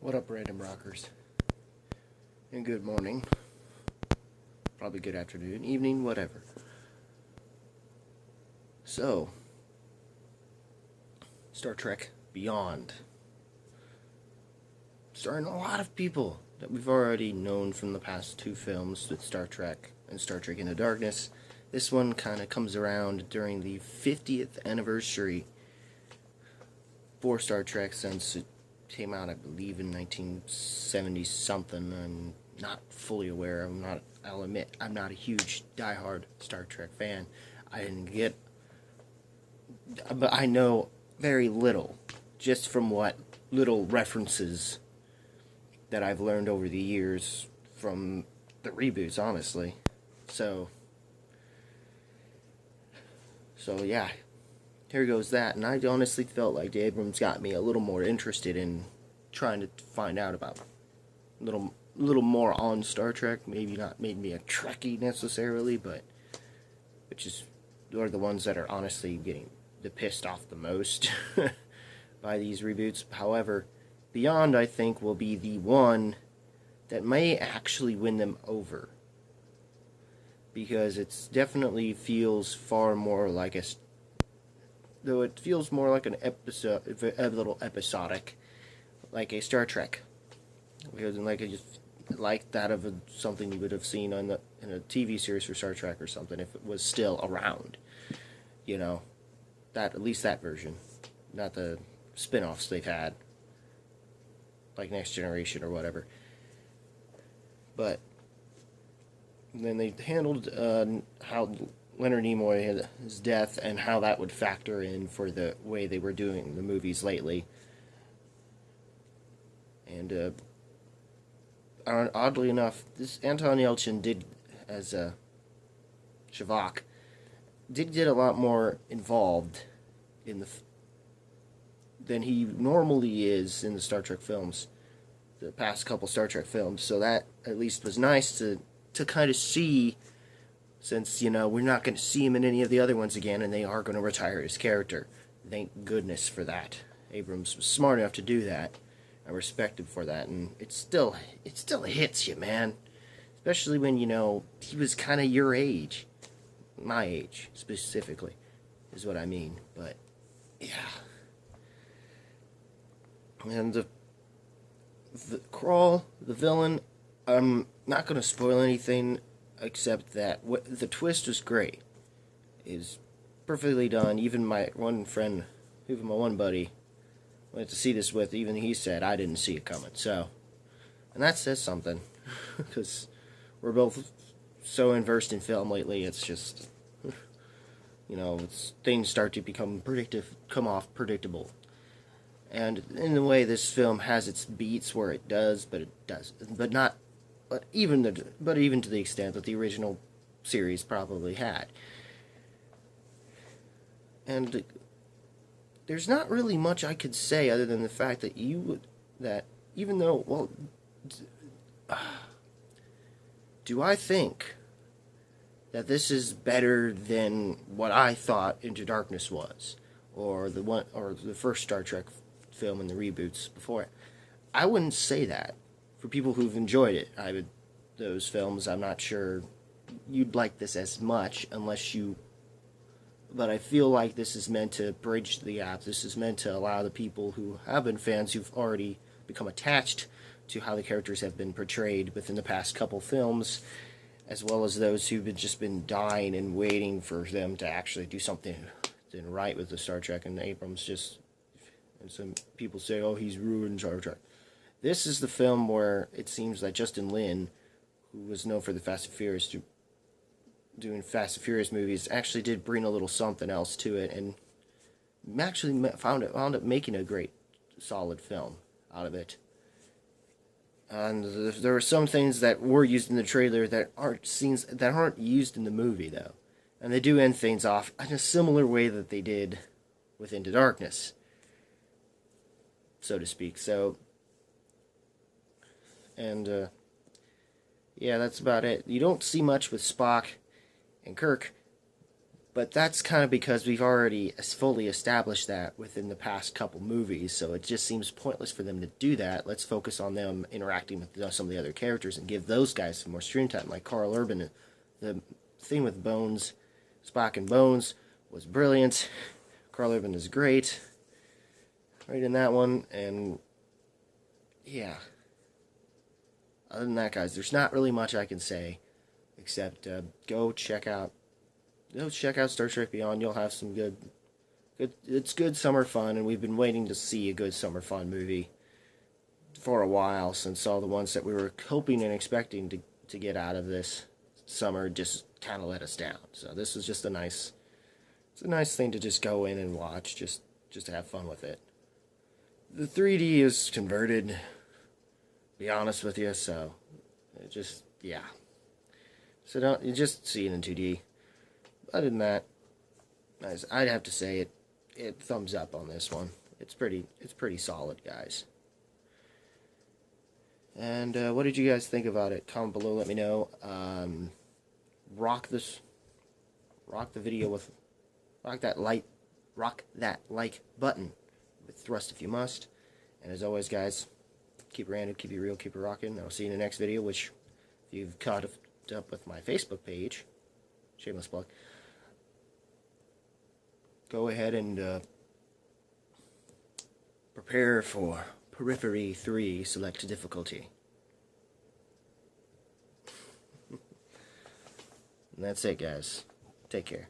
What up, random rockers? And good morning. Probably good afternoon, evening, whatever. So, Star Trek Beyond. Starring a lot of people that we've already known from the past two films with Star Trek and Star Trek Into Darkness. This one kind of comes around during the 50th anniversary for Star Trek since it came out, I believe, in 1970 something. I'm not fully aware. I'll admit, I'm not a huge diehard Star Trek fan. But I know very little, just from what little references that I've learned over the years from the reboots, honestly. So yeah, here goes that. And I honestly felt like Abrams got me a little more interested in trying to find out about little more on Star Trek. Maybe not made me a Trekkie necessarily, but which is are the ones that are honestly getting pissed off the most by these reboots. However, Beyond, I think, will be the one that may actually win them over, because it definitely feels far more like though it feels more like an episode, a little episodic, like a Star Trek, because like that of something you would have seen in a TV series for Star Trek or something if it was still around, you know, that at least that version, not the spin-offs they've had, like Next Generation or whatever. But then they handled how Leonard Nimoy had his death and how that would factor in for the way they were doing the movies lately. And oddly enough, this Anton Yelchin did, as Shavak, did get a lot more involved in than he normally is in the Star Trek films, the past couple Star Trek films. So that at least was nice to kind of see, since, we're not going to see him in any of the other ones again, and they are going to retire his character. Thank goodness for that. Abrams was smart enough to do that. I respect him for that, and it still hits you, man. Especially when, he was kind of your age. My age, specifically, is what I mean. But, yeah. And the Krall, the villain, I'm not going to spoil anything, except that the twist was great. It's perfectly done. Even my one buddy went to see this with, even he said, I didn't see it coming. So, and that says something, because we're both so immersed in film lately, it's just, things start to come off predictable. And in the way this film has its beats where it does, but even to the extent that the original series probably had. And there's not really much I could say other than the fact that even though, do I think that this is better than what I thought Into Darkness was, or the first Star Trek film in the reboots before it? I wouldn't say that. For people who've enjoyed it, those films, I'm not sure you'd like this as much but I feel like this is meant to bridge the gap. This is meant to allow the people who have been fans, who've already become attached to how the characters have been portrayed within the past couple films, as well as those who've just been dying and waiting for them to actually do something right with the Star Trek. And Abrams and some people say, oh, he's ruined Star Trek. This is the film where it seems that Justin Lin, who was known for the Fast and Furious, doing Fast and Furious movies, actually did bring a little something else to it, and actually wound up making a great, solid film out of it. And there were some things that were used in the trailer that aren't used in the movie, though. And they do end things off in a similar way that they did with Into Darkness, so to speak. So, and yeah, that's about it. You don't see much with Spock and Kirk. But that's kind of because we've already fully established that within the past couple movies, so it just seems pointless for them to do that. Let's focus on them interacting with some of the other characters and give those guys some more screen time. Like Karl Urban, the thing with Bones, Spock and Bones was brilliant. Karl Urban is great, right in that one, and yeah. Other than that, guys, there's not really much I can say, except go check out Star Trek Beyond. You'll have some good. It's good summer fun, and we've been waiting to see a good summer fun movie for a while, since all the ones that we were hoping and expecting to get out of this summer just kind of let us down. So this is just it's a nice thing to just go in and watch, just to have fun with it. The 3D is converted, to be honest with you, so it just, yeah. So don't, you just see it in 2D. Other than that, I'd have to say it thumbs up on this one. It's pretty solid, guys. And what did you guys think about it? Comment below, let me know. Rock that like button with thrust if you must. And as always, guys, keep it random, keep it real, keep it rocking. I'll see you in the next video, which, if you've caught up with my Facebook page, shameless plug, go ahead and prepare for Periphery 3 Select Difficulty. And that's it, guys. Take care.